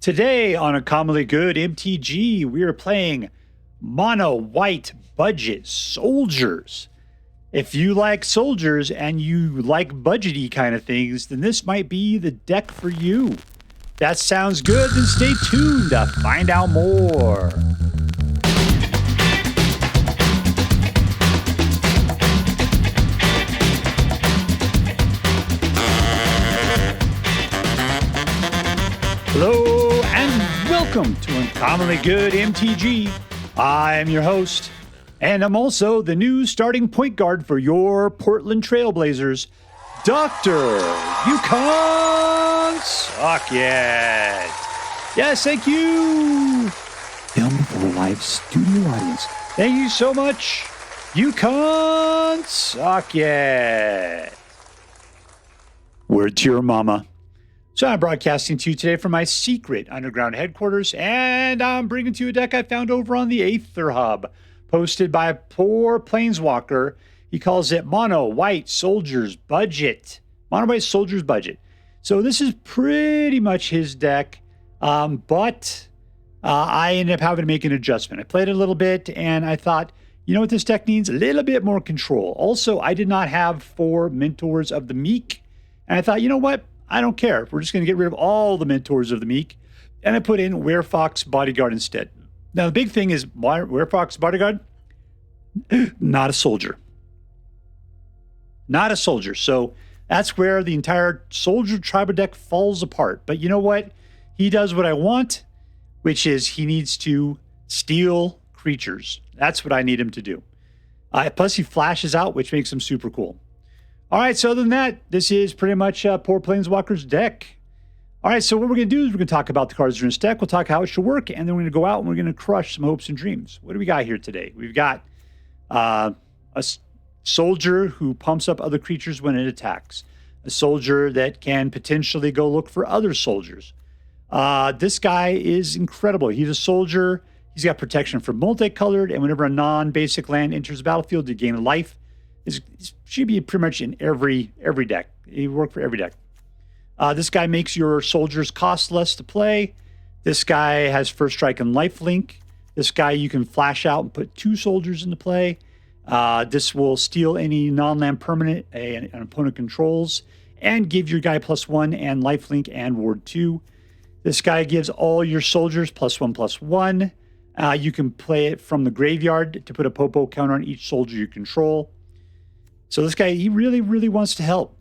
Today on A Commonly Good MTG, we are playing Mono White Budget Soldiers. If you like soldiers and you like budgety kind of things, then this might be the deck for you. That sounds good, then stay tuned to find out more. Hello and welcome to Uncommonly Good MTG. I am your host, and I'm also the new starting point guard for your Portland Trailblazers, Dr. You Can't Suck Yet. Yes, thank you. Filmed for a live studio audience. Thank you so much. You Can't Suck Yet. Word to your mama. So I'm broadcasting to you today from my secret underground headquarters, and I'm bringing to you a deck I found over on the Aether Hub, posted by a poor planeswalker. He calls it Mono White Soldiers Budget. Mono White Soldiers Budget. So this is pretty much his deck, but I ended up having to make an adjustment. I played it a little bit, and I thought, you know what this deck needs? A little bit more control. Also, I did not have 4 Mentors of the Meek, and I thought, you know what? I don't care. We're just going to get rid of all the Mentors of the Meek. And I put in Werefox Bodyguard instead. Now, the big thing is Werefox Bodyguard, not a soldier. Not a soldier. So that's where the entire soldier tribal deck falls apart. But you know what? He does what I want, which is he needs to steal creatures. That's what I need him to do. Plus, he flashes out, which makes him super cool. All right, so other than that, this is pretty much poor Planeswalker's deck. All right, so what we're going to do is we're going to talk about the cards that are in this deck. We'll talk how it should work, and then we're going to go out and we're going to crush some hopes and dreams. What do we got here today? We've got a soldier who pumps up other creatures when it attacks. A soldier that can potentially go look for other soldiers. This guy is incredible. He's a soldier. He's got protection from multicolored, and whenever a non-basic land enters the battlefield, you gain a life. It should be pretty much in every deck. He work for every deck. This guy makes your soldiers cost less to play. This guy has first strike and lifelink. This guy you can flash out and put 2 soldiers into play. This will steal any non-land permanent an opponent controls and give your guy +1 and lifelink and ward 2. This guy gives all your soldiers +1/+1. You can play it from the graveyard to put a popo counter on each soldier you control. So this guy, he really, really wants to help.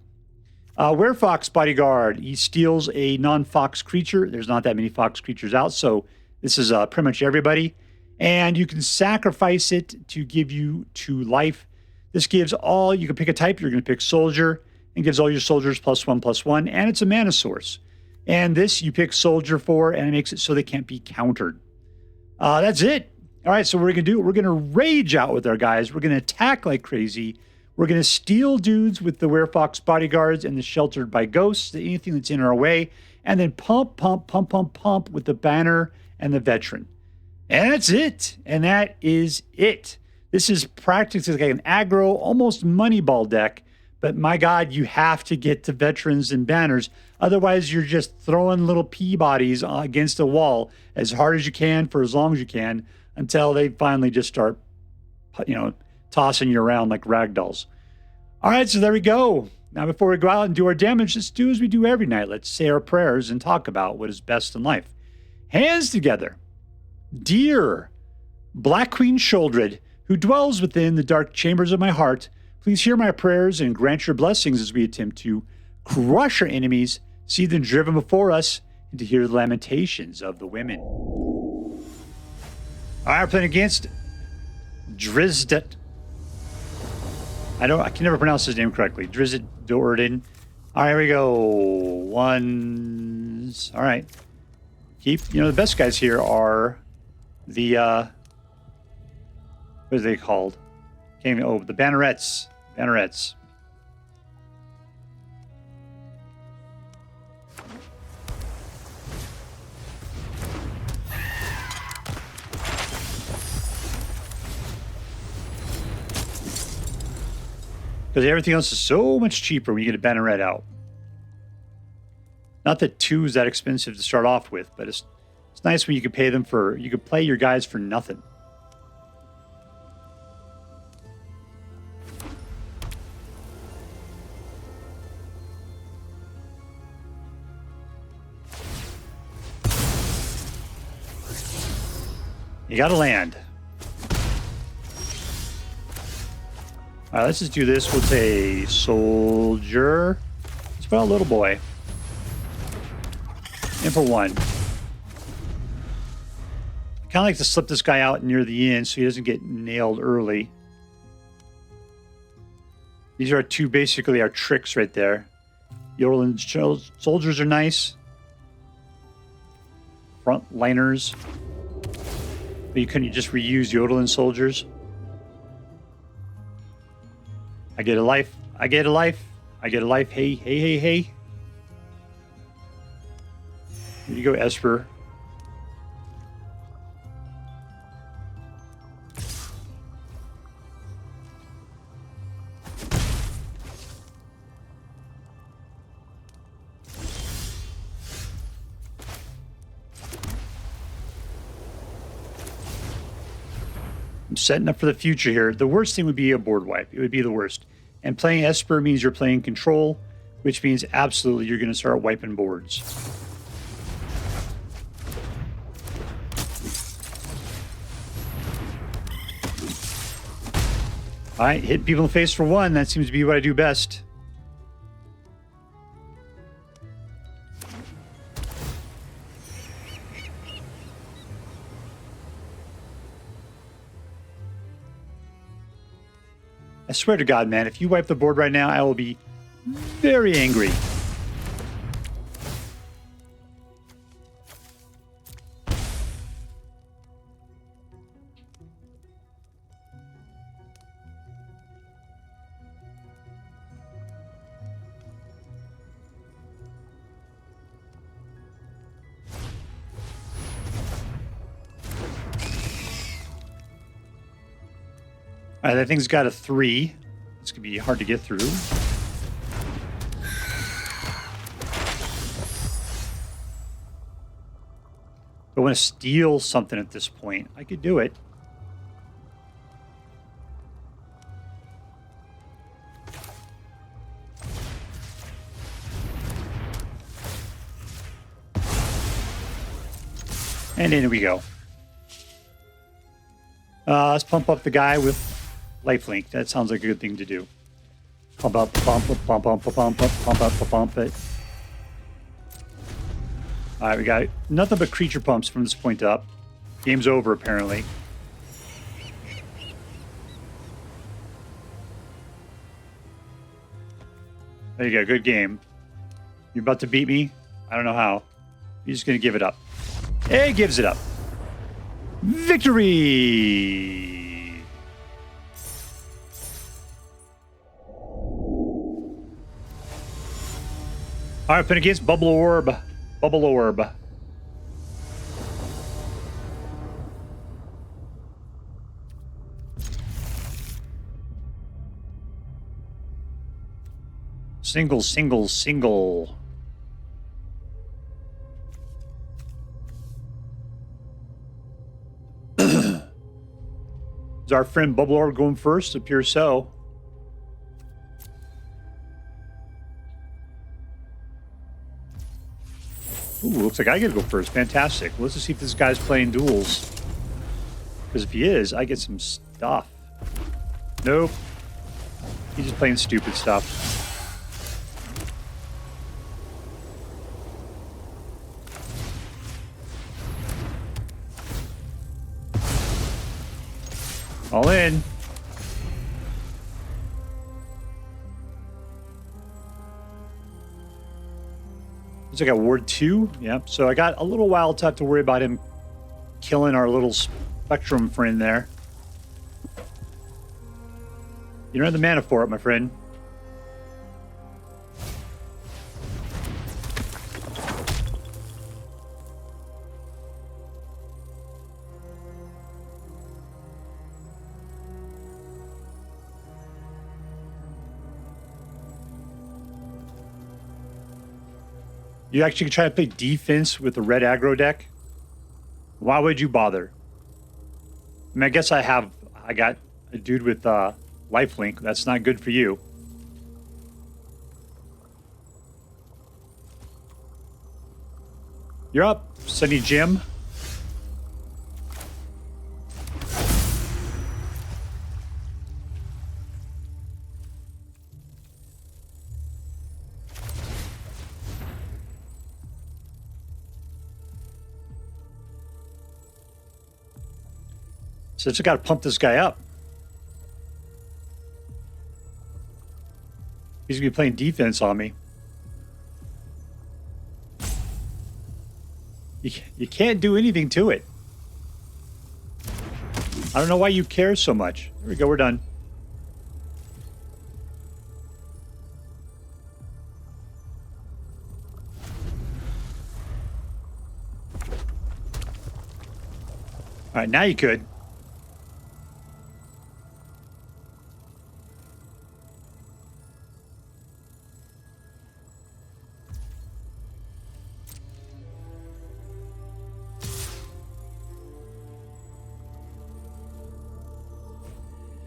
Werefox Bodyguard, he steals a non-fox creature. There's not that many fox creatures out, so this is pretty much everybody. And you can sacrifice it to give you 2 life. This gives all, you can pick a type, you're going to pick soldier, and gives all your soldiers +1/+1, and it's a mana source. And this you pick soldier for, and it makes it so they can't be countered. That's it. All right, so what we're going to do, we're going to rage out with our guys. We're going to attack like crazy. We're going to steal dudes with the Werefox Bodyguards and the Sheltered by Ghosts, anything that's in our way, and then pump with the Banner and the Veteran. And that's it. And that is it. This is practically like an aggro, almost Moneyball deck, but my God, you have to get to Veterans and Banners. Otherwise, you're just throwing little Peabodies against a wall as hard as you can for as long as you can until they finally just start, tossing you around like ragdolls. All right, so there we go. Now, before we go out and do our damage, let's do as we do every night. Let's say our prayers and talk about what is best in life. Hands together. Dear Black Queen Sholdred, who dwells within the dark chambers of my heart, please hear my prayers and grant your blessings as we attempt to crush our enemies, see them driven before us, and to hear the lamentations of the women. All right, we're playing against Drizzt. I can never pronounce his name correctly. Drizzt Doradin. All right, here we go. Ones. All right. The best guys here are the, what are they called? The Bannerets. Bannerets. Because everything else is so much cheaper when you get a Banneret out. Not that 2 is that expensive to start off with, but it's It's nice when you can pay them for, you can play your guys for nothing. You gotta land. All right, let's just do this with a soldier. Let's put out a little boy. And for one. I kind of like to slip this guy out near the end so he doesn't get nailed early. These are two, basically, our tricks right there. Yodeling soldiers are nice. Frontliners. But you couldn't just reuse Yodeling soldiers. I get a life. I get a life. I get a life. Hey, hey, hey, hey. Here you go, Esper. I'm setting up for the future here. The worst thing would be a board wipe. It would be the worst. And playing Esper means you're playing control, which means absolutely you're going to start wiping boards. All right, hit people in the face for one. That seems to be what I do best. I swear to God, man, if you wipe the board right now, I will be very angry. All right, that thing's got a 3. It's going to be hard to get through. I want to steal something at this point. I could do it. And in we go. Let's pump up the guy with lifelink. That sounds like a good thing to do. Pump up, pump up, pump up, pump up, pump up, pump it. All right, we got nothing but creature pumps from this point up. Game's over, apparently. There you go, good game. You're about to beat me? I don't know how. You're just going to give it up. Hey, gives it up. Victory! All right, playing against BubbleOrb. BubbleOrb. Single, single, single. Is our friend BubbleOrb going first? Appears so. Ooh, looks like I get to go first. Fantastic. Let's just see if this guy's playing duels. Because if he is, I get some stuff. Nope. He's just playing stupid stuff. All in. So I got Ward 2. Yep. So I got a little while to have to worry about him killing our little Spectrum friend there. You don't have the mana for it, my friend. You actually can try to play defense with the red aggro deck. Why would you bother? I mean, I guess I got a dude with lifelink. That's not good for you. You're up, Sunny Jim. So just got to pump this guy up. He's going to be playing defense on me. You can't do anything to it. I don't know why you care so much. There we go, we're done. All right, now you could.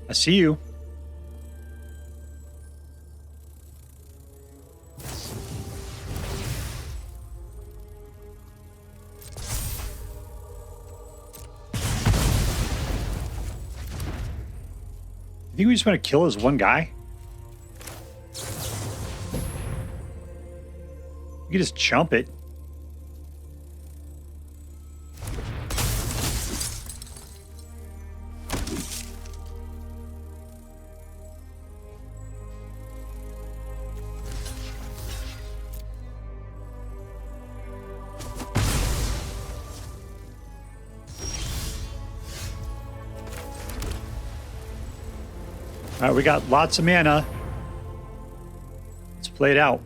I see you. You think we just want to kill this one guy? You can just chump it. All right, we got lots of mana. Let's play it out.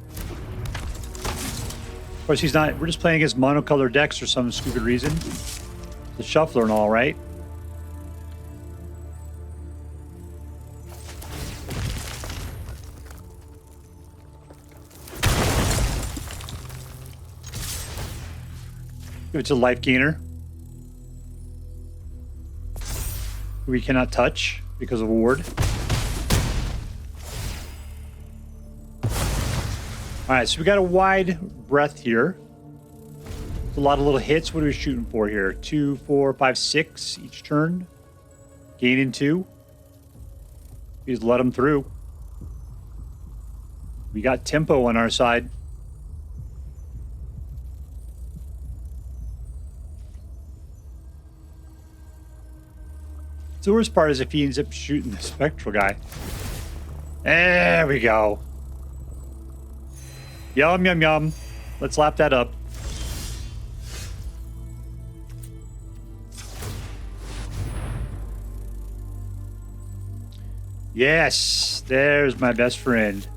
Of course, he's not. We're just playing against monocolored decks for some stupid reason. The shuffler and all, right? Give it to Life Gainer. We cannot touch because of a ward. All right, so we got a wide breath here. It's a lot of little hits. What are we shooting for here? 2, 4, 5, 6 each turn. Gaining 2. We just let them through. We got tempo on our side. So the worst part is if he ends up shooting the spectral guy. There we go. Yum, yum, yum. Let's lap that up. Yes, there's my best friend.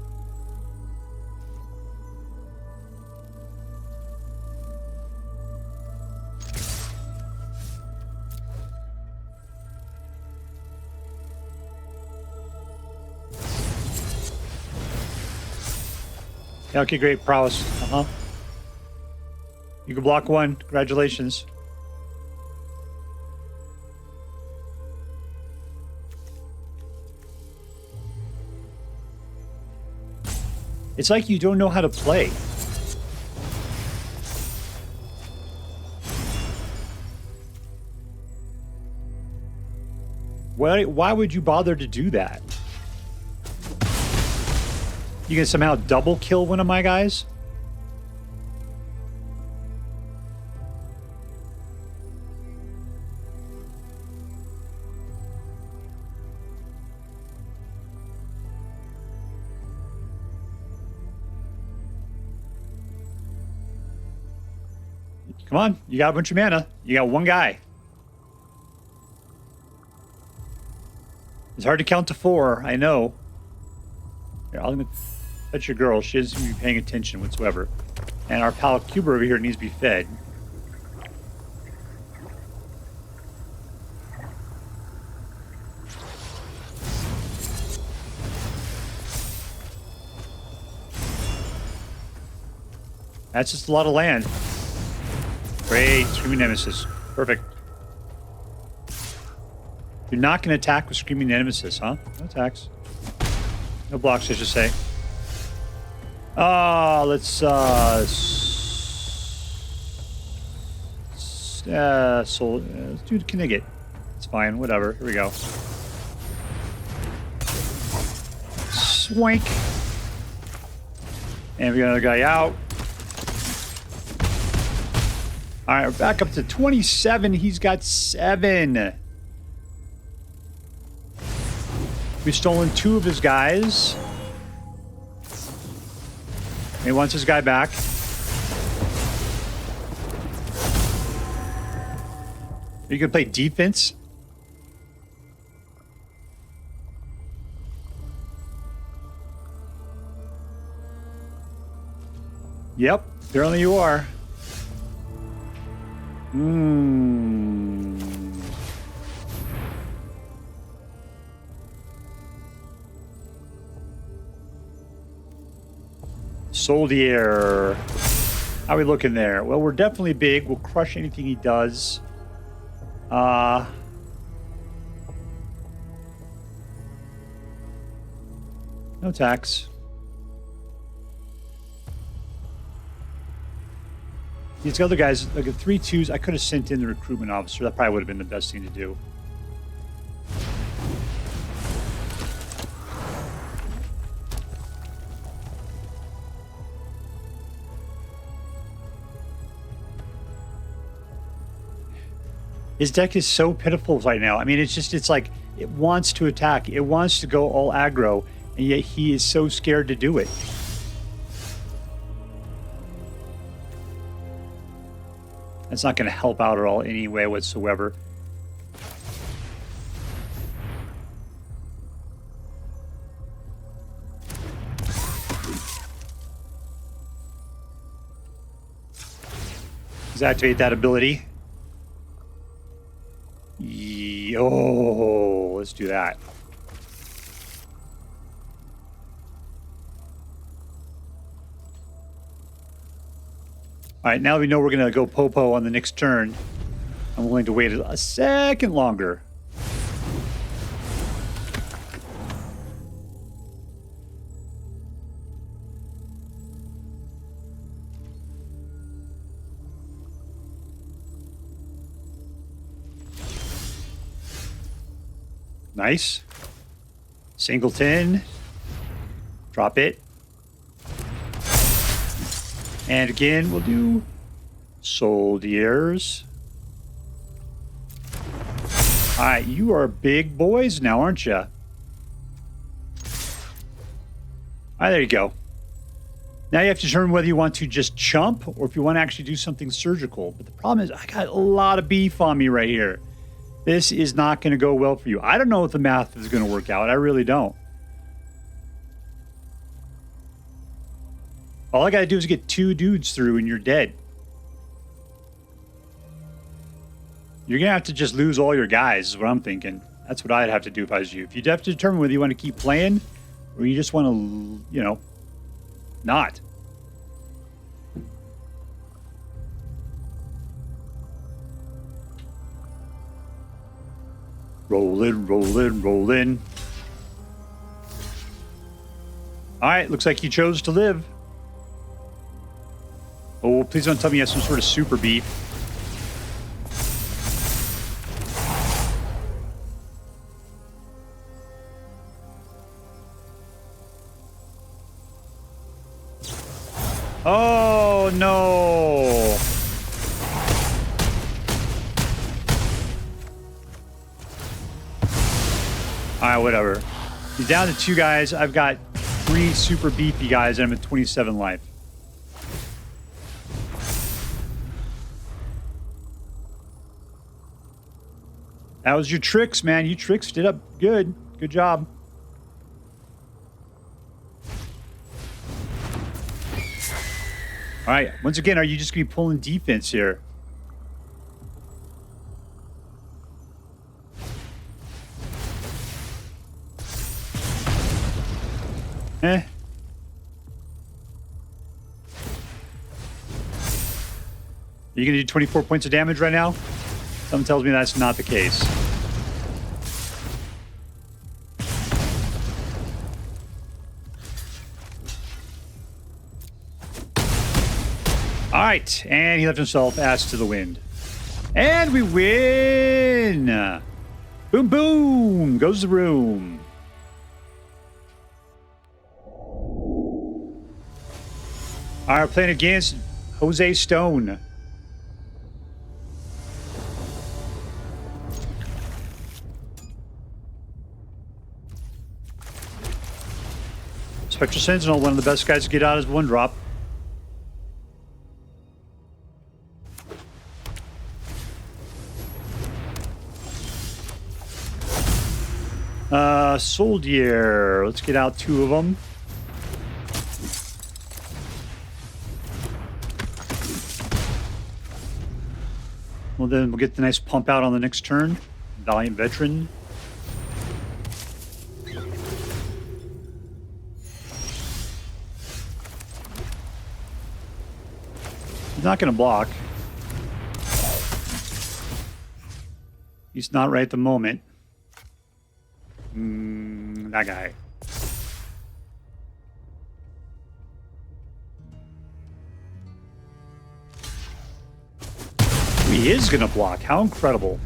Okay, great. Prowess. You can block one. Congratulations. It's like you don't know how to play. Why would you bother to do that? You can somehow double kill one of my guys? Come on, you got a bunch of mana. You got one guy. It's hard to count to 4, I know. Here, I'm gonna touch your girl. She doesn't seem to be paying attention whatsoever. And our pal Cuba over here needs to be fed. That's just a lot of land. Great, Screaming Nemesis. Perfect. You're not going to attack with Screaming Nemesis, huh? No attacks. No blocks, I should say. Let's do Knigget. It's fine, whatever. Here we go. Swank. And we got another guy out. All right, we're back up to 27. He's got 7. We've stolen 2 of his guys. He wants his guy back. You can play defense. Yep, apparently you are. Soldier. How are we looking there? Well, we're definitely big. We'll crush anything he does. No attacks. These other guys, like 3/2s, I could have sent in the recruitment officer. That probably would have been the best thing to do. His deck is so pitiful right now. I mean, it's like it wants to attack. It wants to go all aggro, and yet he is so scared to do it. That's not going to help out at all any way whatsoever. Let's activate that ability. Oh, let's do that. All right, now we know we're going to go Popo on the next turn. I'm willing to wait a second longer. Nice. Singleton. Drop it. And again, we'll do Soldiers. All right, you are big boys now, aren't you? All right, there you go. Now you have to determine whether you want to just chump or if you want to actually do something surgical. But the problem is I got a lot of beef on me right here. This is not going to go well for you. I don't know if the math is going to work out. I really don't. All I got to do is get 2 dudes through and you're dead. You're going to have to just lose all your guys is what I'm thinking. That's what I'd have to do if I was you. If you'd have to determine whether you want to keep playing or you just want to, you know, not. Roll in, roll in, roll in. All right, looks like you chose to live. Oh, please don't tell me you have some sort of super beat. Oh, no. All right, whatever. He's down to 2 guys. I've got 3 super beefy guys, and I'm at 27 life. That was your tricks, man. You tricksed it up good. Good job. All right. Once again, are you just going to be pulling defense here? Eh. Are you going to do 24 points of damage right now? Something tells me that's not the case. All right, and he left himself ass to the wind. And we win! Boom, boom! Goes the room. All right, playing against Jose Stone. Spectrum Sentinel, one of the best guys to get out is one drop. Soldier. Let's get out 2 of them. Well, then we'll get the nice pump out on the next turn. Valiant Veteran. He's not going to block. He's not right at the moment. That guy. He is going to block. How incredible.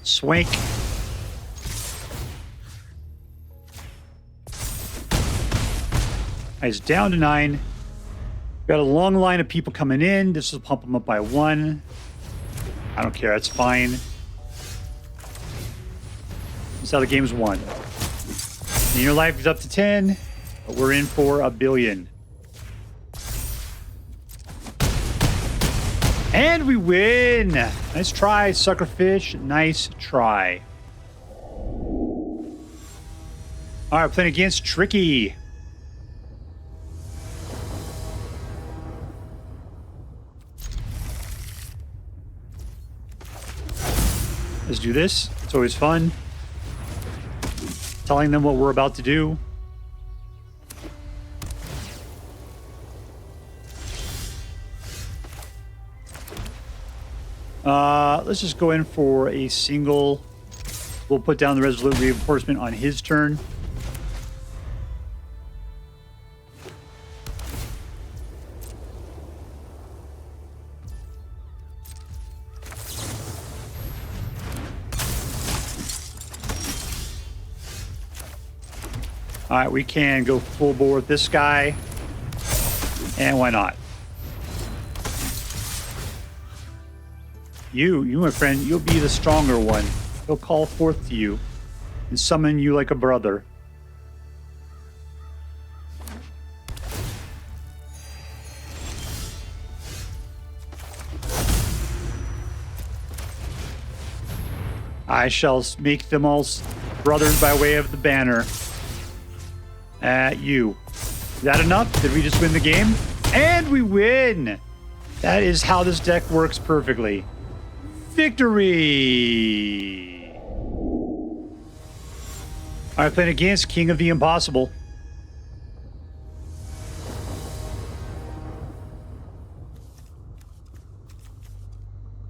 Swank. He's down to 9. Got a long line of people coming in. This will pump them up by 1. I don't care. That's fine. That's how the game's won. And your life is up to 10, but we're in for $1 billion. And we win. Nice try, Suckerfish. Nice try. All right, playing against Tricky. Let's do this. It's always fun. Telling them what we're about to do. Let's just go in for a single. We'll put down the Resolute Reinforcement on his turn. All right, we can go full bore with this guy. And why not? You, my friend, you'll be the stronger one. He'll call forth to you and summon you like a brother. I shall make them all brothers by way of the banner. At you. Is that enough? Did we just win the game? And we win! That is how this deck works perfectly. Victory! Alright, playing against King of the Impossible.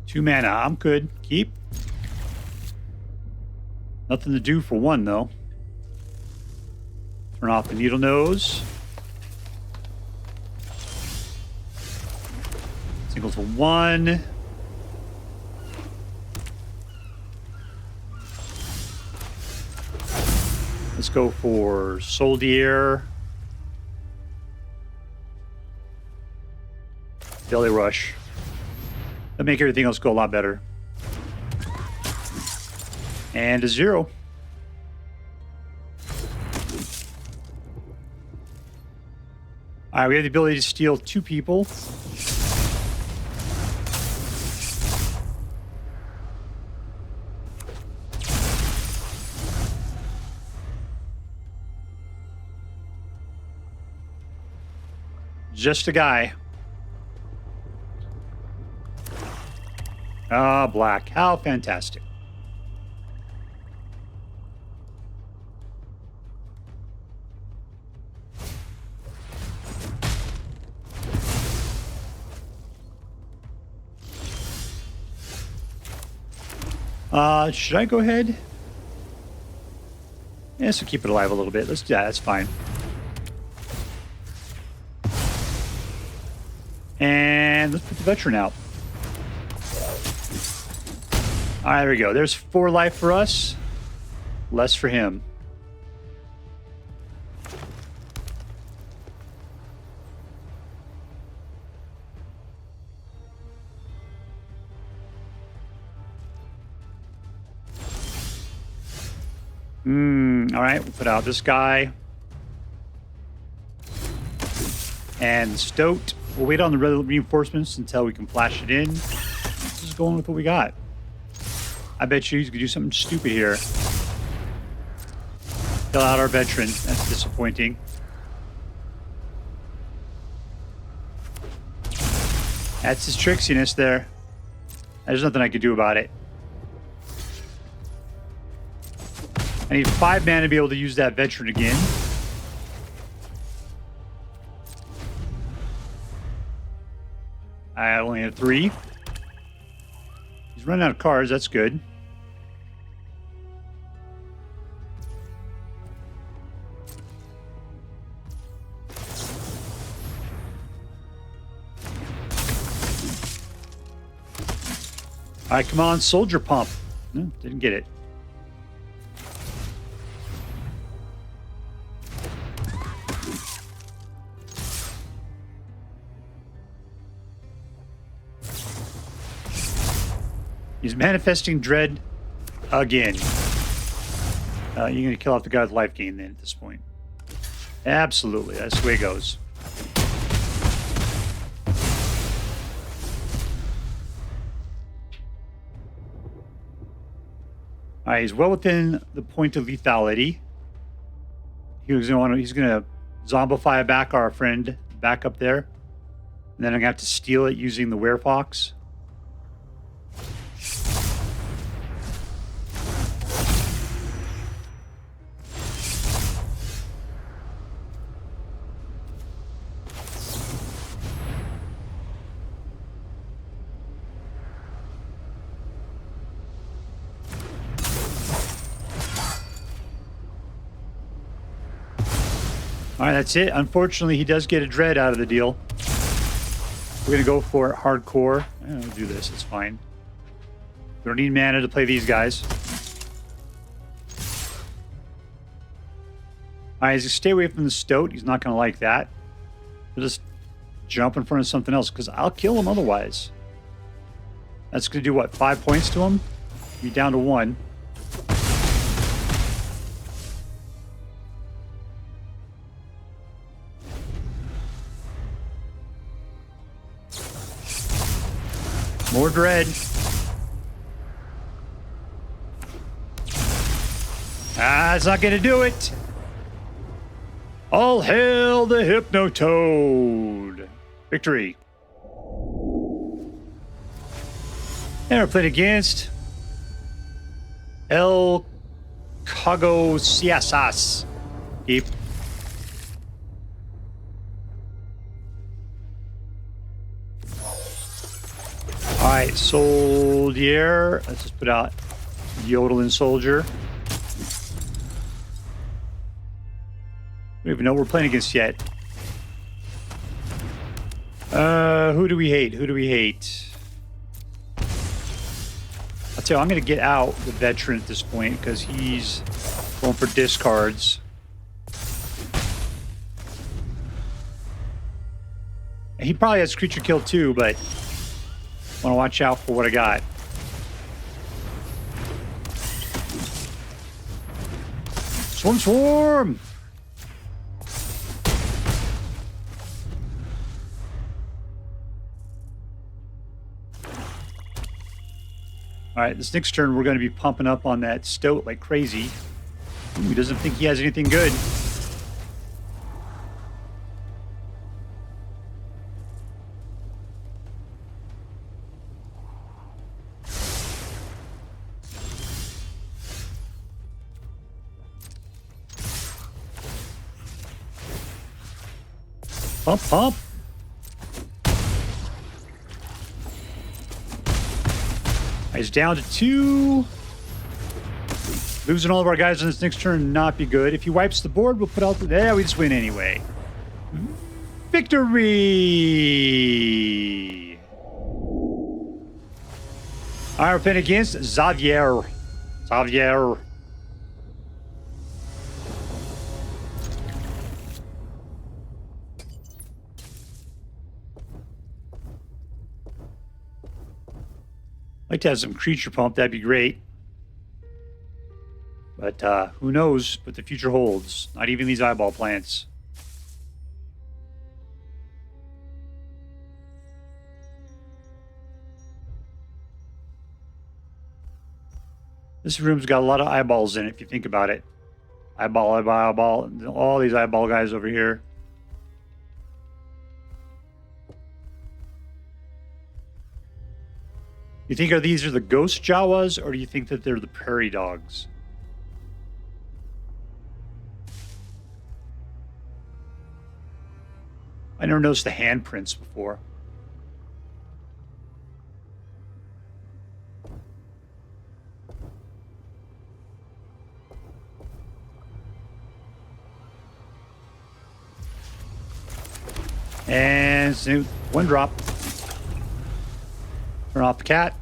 Two mana. I'm good. Keep. Nothing to do for 1, though. Turn off the needle nose. Single to 1. Let's go for Soldier. Ballyrush. That'll make everything else go a lot better. And a 0. All right, we have the ability to steal 2 people. Just a guy. Ah, black. How fantastic. Should I go ahead? Yeah, so keep it alive a little bit. Let's do that. That's fine. And let's put the veteran out. All right, there we go. There's 4 life for us. Less for him. All right, we'll put out this guy. And Stoat. We'll wait on the Resolute Reinforcements until we can flash it in. Just going with what we got. I bet you he's going to do something stupid here. Kill out our veteran. That's disappointing. That's his tricksiness there. There's nothing I can do about it. I need 5 mana to be able to use that veteran again. I only have 3. He's running out of cards. That's good. All right, come on, Soldier Pump. No, didn't get it. He's manifesting dread again. You're going to kill off the guy with life gain then at this point. Absolutely. That's the way it goes. All right, he's well within the point of lethality. He's going to zombify back our friend back up there. And then I'm going to have to steal it using the Werefox. All right, that's it. Unfortunately, he does get a dread out of the deal. We're going to go for it hardcore. I'll do this. It's fine. We don't need mana to play these guys. All right, stay away from the Stoat. He's not going to like that. He'll just jump in front of something else because I'll kill him otherwise. That's going to do what? 5 points to him? Be down to 1. More dread. It's not going to do it. All hail the Hypnotoad. Victory. And we're playing against Legosesas. Keep. All right, Soldier. Let's just put out Yodeling Soldier. We don't even know what we're playing against yet. Who do we hate? Who do we hate? I'll tell you, I'm going to get out the veteran at this point because he's going for discards. And he probably has creature kill too, but I want to watch out for what I got. Swarm, swarm! All right, this next turn, we're going to be pumping up on that Stoat like crazy. Ooh, he doesn't think he has anything good. Pump, pump. He's down to 2. Losing all of our guys on this next turn not be good. If he wipes the board, we'll put out the... Yeah, we just win anyway. Victory! All right, we're playing against Xavier. Xavier. I'd like to have some creature pump. That'd be great. But who knows what the future holds. Not even these eyeball plants. This room's got a lot of eyeballs in it, if you think about it. Eyeball, eyeball, eyeball. All these eyeball guys over here. You think these are the ghost Jawas, or do you think that they're the prairie dogs? I never noticed the handprints before. And one drop. Turn off the cat.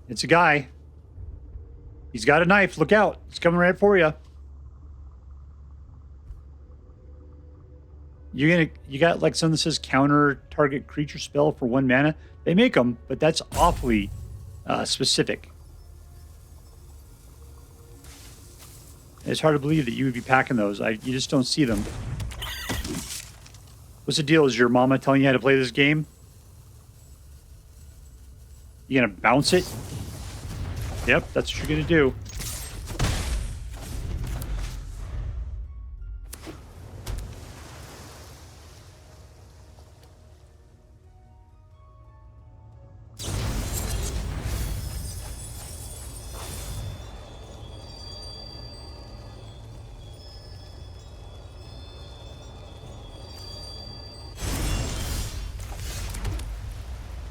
It's a guy. He's got a knife. Look out. It's coming right for you. You got like something that says counter target creature spell for 1 mana. They make them, but that's awfully specific. It's hard to believe that you would be packing those. You just don't see them. What's the deal? Is your mama telling you how to play this game? You gonna bounce it? Yep, that's what you're gonna do.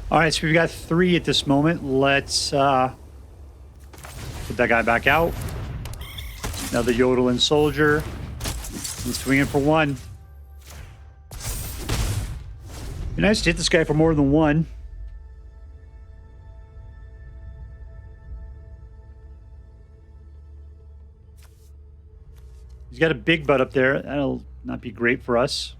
All right, so we've got 3 at this moment. Let's put that guy back out. Another yodeling soldier. He's swinging for 1. Be nice to hit this guy for more than 1. He's got a big butt up there. That'll not be great for us.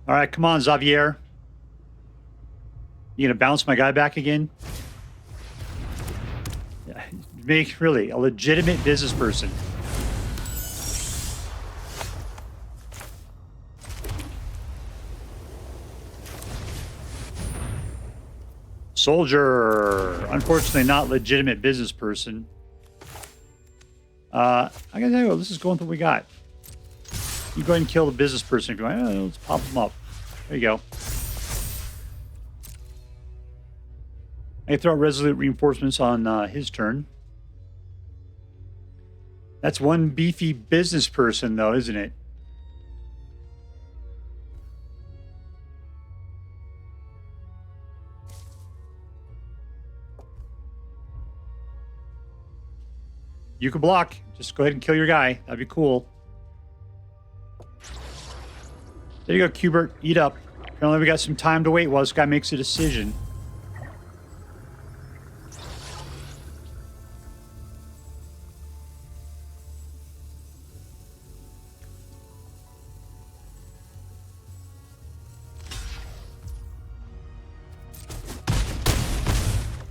All right, come on, Xavier. You gonna bounce my guy back again? Yeah, make really a legitimate business person. Soldier. Unfortunately, not legitimate business person. I gotta tell you what, let's just go with what we got. You go ahead and kill the business person if you want. Let's pop them up. There you go. I can throw out Resolute Reinforcements on his turn. That's one beefy business person, though, isn't it? You can block. Just go ahead and kill your guy. That'd be cool. There you go, Cubert. Eat up. Apparently we got some time to wait while this guy makes a decision.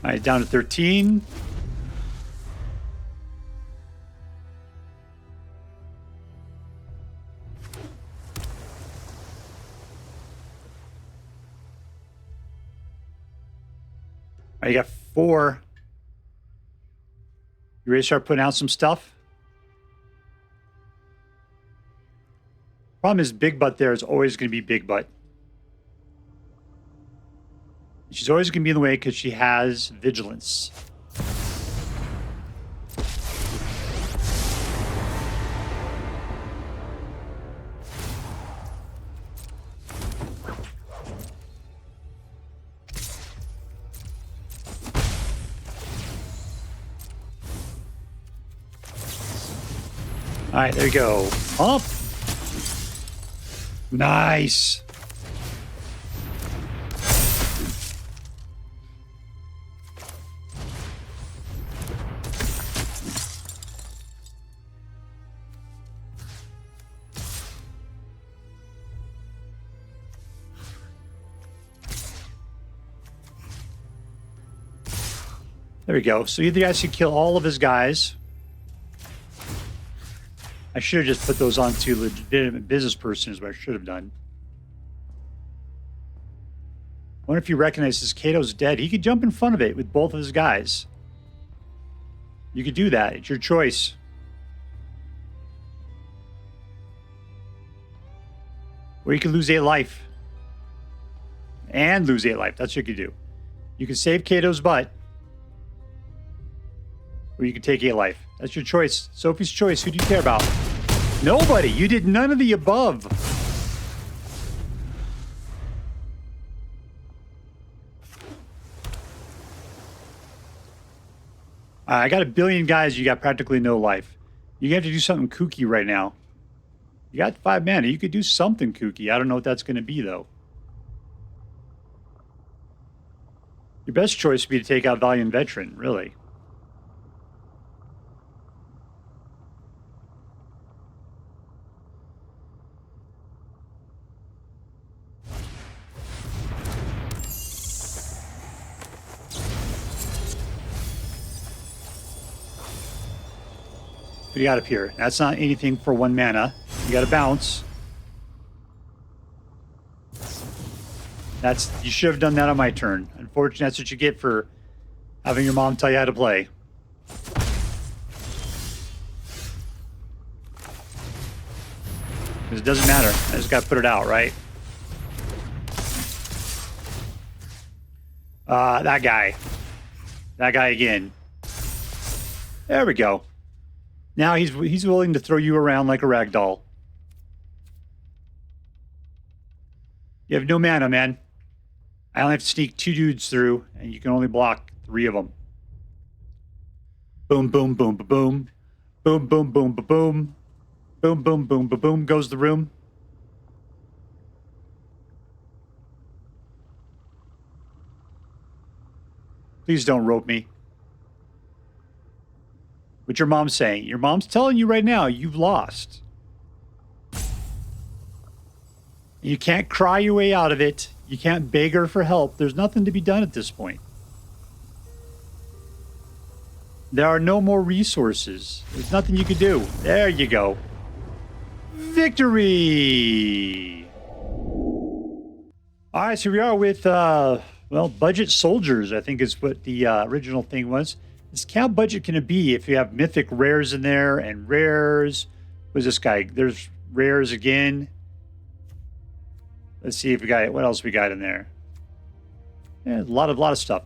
All right, down to 13. You got 4. You ready to start putting out some stuff? Problem is, Big Butt there is always going to be Big Butt. She's always going to be in the way because she has vigilance. All right, there you go. Pump. Nice. There we go. So either guys should kill all of his guys. I should have just put those onto legitimate business person is what I should have done. I wonder if he recognizes Kato's dead. He could jump in front of it with both of his guys. You could do that. It's your choice. Or you could lose 8 life. And lose 8 life. That's what you could do. You could save Kato's butt. Or you could take 8 life. That's your choice. Sophie's choice. Who do you care about? Nobody. You did none of the above. I got 1 billion guys. You got practically no life. You have to do something kooky right now. You got 5 mana. You could do something kooky. I don't know what that's going to be, though. Your best choice would be to take out Valiant Veteran, really. What do you got up here? That's not anything for 1 mana. You got to bounce. You should have done that on my turn. Unfortunately, that's what you get for having your mom tell you how to play. Because it doesn't matter. I just got to put it out, right? That guy. That guy again. There we go. Now he's willing to throw you around like a rag doll. You have no mana, man. I only have to sneak 2 dudes through, and you can only block 3 of them. Boom, boom, boom, boom, boom. Boom, boom, boom, boom, boom. Boom, boom, boom, boom, boom goes the room. Please don't rope me. What your mom's saying? Your mom's telling you right now you've lost. You can't cry your way out of it. You can't beg her for help. There's nothing to be done at this point. There are no more resources. There's nothing you can do. There you go. Victory! All right, so we are with, well, budget soldiers, I think is what the original thing was. This cow budget can it be if you have mythic rares in there and rares? What's this guy? There's rares again. Let's see if we got it. What else we got in there? Yeah, a lot of stuff.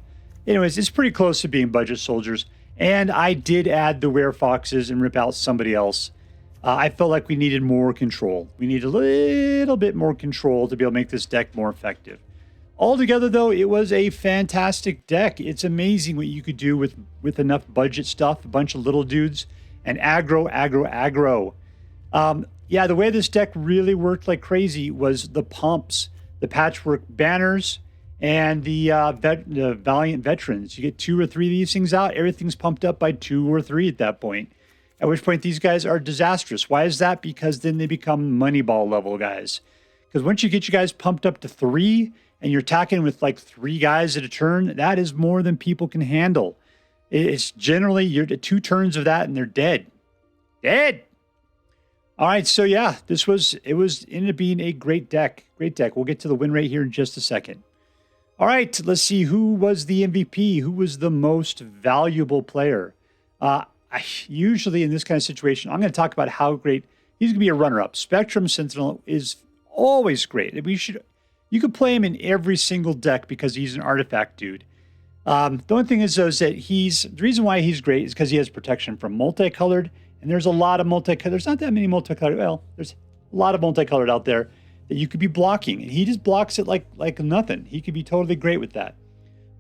Anyways, it's pretty close to being budget soldiers. And I did add the Werefoxes and rip out somebody else. I felt like we needed more control. We need a little bit more control to be able to make this deck more effective. Altogether, though, it was a fantastic deck. It's amazing what you could do with enough budget stuff, a bunch of little dudes, and aggro. Yeah, the way this deck really worked like crazy was the pumps, the Patchwork Banners, and the Valiant Veterans. You get 2 or 3 of these things out, everything's pumped up by 2 or 3 at that point. At which point, these guys are disastrous. Why is that? Because then they become Moneyball level guys. Because once you get you guys pumped up to 3, and you're attacking with like 3 guys at a turn, that is more than people can handle. It's generally, you're 2 turns of that and they're dead. Dead! All right, so yeah, it ended up being a great deck. Great deck. We'll get to the win rate here in just a second. All right, let's see who was the MVP, who was the most valuable player. Usually in this kind of situation, I'm going to talk about how great he's going to be a runner-up. Spectrum Sentinel is always great. You could play him in every single deck because he's an artifact dude. The only thing is, though, is that the reason why he's great is because he has protection from multicolored, and there's a lot of multicolored. There's not that many multicolored. Well, there's a lot of multicolored out there that you could be blocking, and he just blocks it like nothing. He could be totally great with that.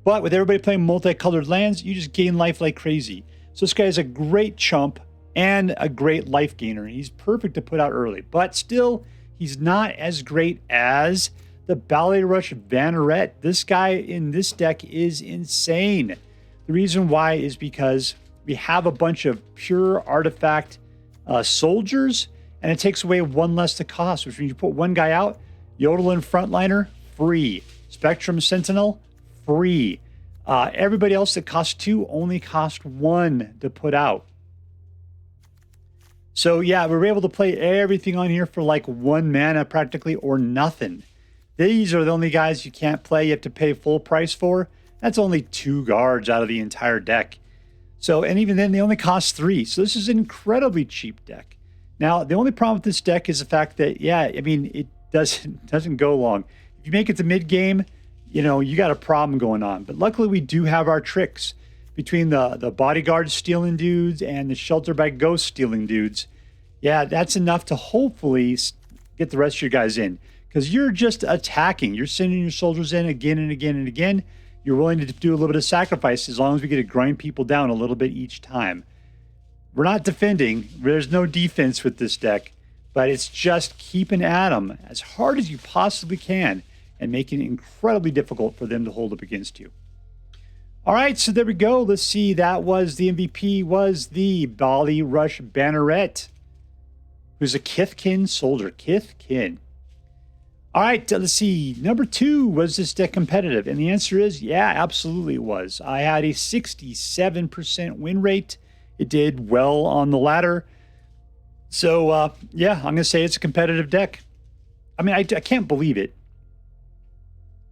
But with everybody playing multicolored lands, you just gain life like crazy. So this guy is a great chump and a great life gainer. He's perfect to put out early, but still, he's not as great as the Ballyrush Banneret. This guy in this deck is insane. The reason why is because we have a bunch of pure artifact soldiers, and it takes away one less to cost, which means you put one guy out, Yotian Frontliner, free. Spectrum Sentinel, free. Everybody else that costs 2 only cost 1 to put out. So yeah, we were able to play everything on here for like 1 mana practically, or nothing. These are the only guys you can't play. You have to pay full price for. That's only 2 guards out of the entire deck. So, and even then they only cost 3. So this is an incredibly cheap deck. Now, the only problem with this deck is the fact that, yeah, I mean, it doesn't go long. If you make it to mid game, you know, you got a problem going on. But luckily we do have our tricks between the bodyguard stealing dudes and the shelter by ghost stealing dudes. Yeah, that's enough to hopefully get the rest of your guys in. Because you're just attacking. You're sending your soldiers in again and again and again. You're willing to do a little bit of sacrifice as long as we get to grind people down a little bit each time. We're not defending. There's no defense with this deck. But it's just keeping at them as hard as you possibly can and making it incredibly difficult for them to hold up against you. All right, so there we go. Let's see. That was the MVP, was the Ballyrush Banneret, who's a Kithkin soldier. Kithkin. All right, let's see. Number 2, was this deck competitive? And the answer is, yeah, absolutely it was. I had a 67% win rate. It did well on the ladder. So, yeah, I'm going to say it's a competitive deck. I mean, I can't believe it.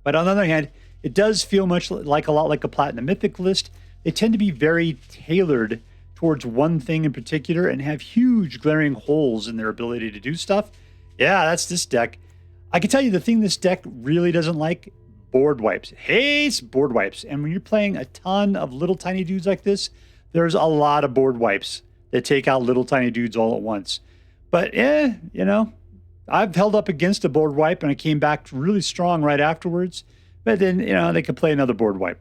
But on the other hand, it does feel much like a lot like a Platinum Mythic list. They tend to be very tailored towards one thing in particular and have huge glaring holes in their ability to do stuff. Yeah, that's this deck. I can tell you the thing this deck really doesn't like, board wipes. Hates board wipes. And when you're playing a ton of little tiny dudes like this, there's a lot of board wipes that take out little tiny dudes all at once. But you know, I've held up against a board wipe and I came back really strong right afterwards. But then, you know, they could play another board wipe.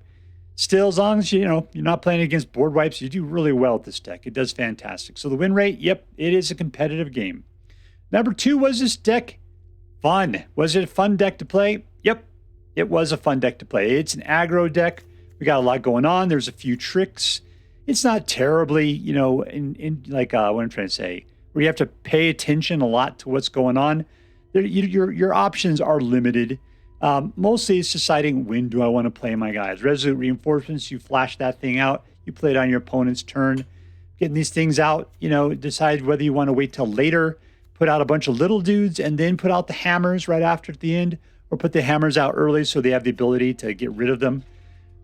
Still, as long as you're not playing against board wipes, you do really well with this deck. It does fantastic. So the win rate, yep, it is a competitive game. Number 2, was this deck fun? Was it a fun deck to play? Yep, it was a fun deck to play. It's an aggro deck. We got a lot going on. There's a few tricks. It's not terribly, you know, in like what I'm trying to say, where you have to pay attention a lot to what's going on. Your options are limited. Mostly it's deciding, when do I want to play my guys? Resolute Reinforcements, you flash that thing out. You play it on your opponent's turn. Getting these things out, you know, decide whether you want to wait till later, put out a bunch of little dudes, and then put out the hammers right after at the end, or put the hammers out early so they have the ability to get rid of them.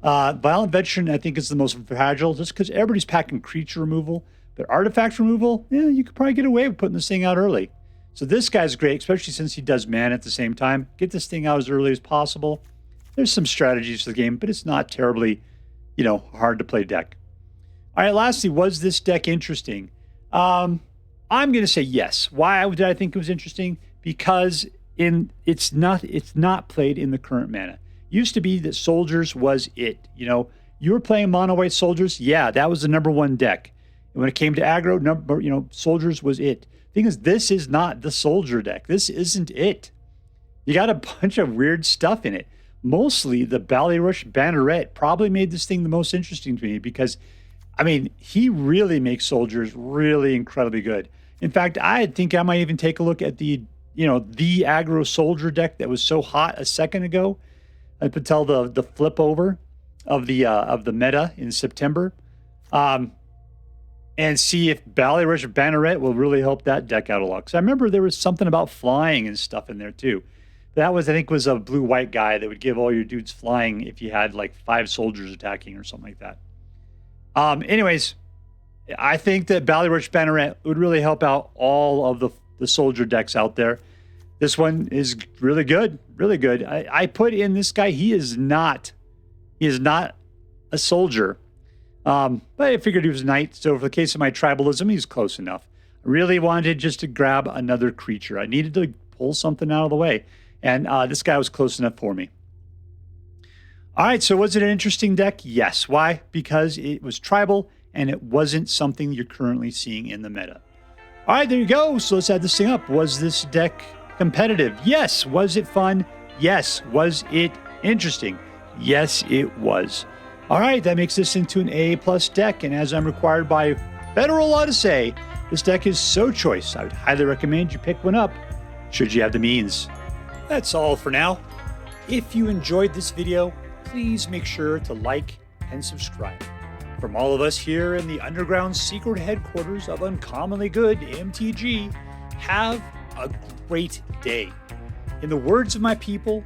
Valiant Veteran, I think, is the most fragile, just because everybody's packing creature removal. But artifact removal, yeah, you could probably get away with putting this thing out early. So this guy's great, especially since he does mana at the same time. Get this thing out as early as possible. There's some strategies to the game, but it's not terribly, you know, hard to play deck. All right, lastly, was this deck interesting? I'm going to say yes. Why did I think it was interesting? Because it's not played in the current mana. Used to be that soldiers was it. You know, you were playing mono white soldiers. Yeah, that was the number 1 deck. And when it came to aggro, soldiers was it. Thing is, this is not the soldier deck. This isn't it. You got a bunch of weird stuff in it. Mostly the Ballyrush Banneret probably made this thing the most interesting to me because, I mean, he really makes soldiers really incredibly good. In fact, I think I might even take a look at the aggro soldier deck that was so hot a second ago, up until the flip over of the meta in September, and see if Ballyrush Banneret will really help that deck out a lot. Because I remember there was something about flying and stuff in there too. That was, I think, was a blue-white guy that would give all your dudes flying if you had like 5 soldiers attacking or something like that. Anyways, I think that Ballyrush Banneret would really help out all of the soldier decks out there. This one is really good, really good. I put in this guy. He is not a soldier, but I figured he was a knight. So for the case of my tribalism, he's close enough. I really wanted just to grab another creature. I needed to pull something out of the way, and this guy was close enough for me. All right, so was it an interesting deck? Yes. Why? Because it was tribal, and it wasn't something you're currently seeing in the meta. All right, there you go. So let's add this thing up. Was this deck competitive? Yes. Was it fun? Yes. Was it interesting? Yes, it was. All right, that makes this into an A+ deck, and as I'm required by federal law to say, this deck is so choice. I would highly recommend you pick one up, should you have the means. That's all for now. If you enjoyed this video, please make sure to like and subscribe. From all of us here in the underground secret headquarters of Uncommonly Good MTG, have a great day. In the words of my people,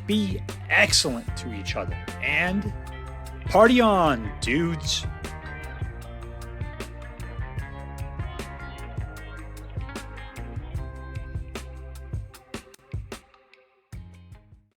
be excellent to each other, and party on, dudes.